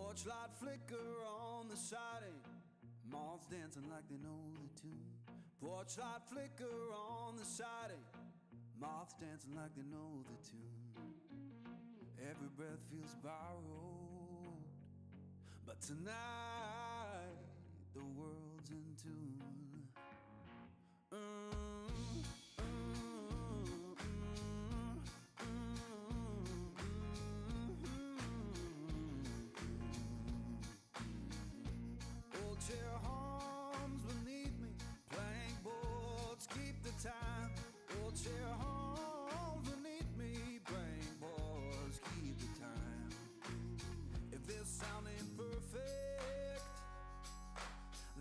Porch light flicker on the siding, moths dancing like they know the tune. Porch light flicker on the siding, moths dancing like they know the tune. Every breath feels borrowed, but tonight the world's in tune. Old chair hums beneath me, plank boards keep the time. Old chair hums beneath me, plank boards keep the time. If this sound ain't perfect,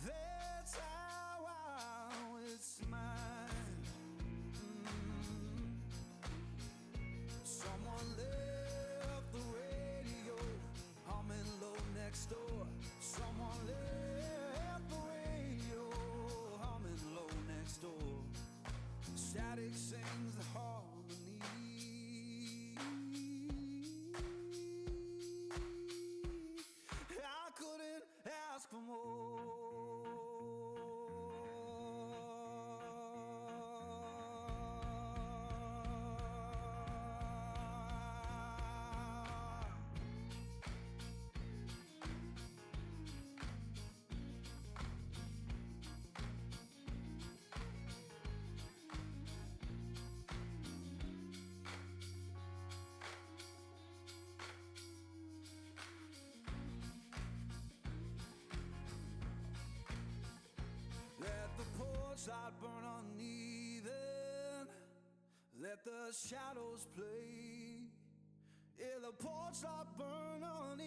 that's how I always mine. Someone left the radio humming low next door. Someone left the radio humming low next door. Static sings the harmony. I couldn't ask for more. Let the porch light burn uneven, let the shadows play. Yeah, the porch light burn uneven.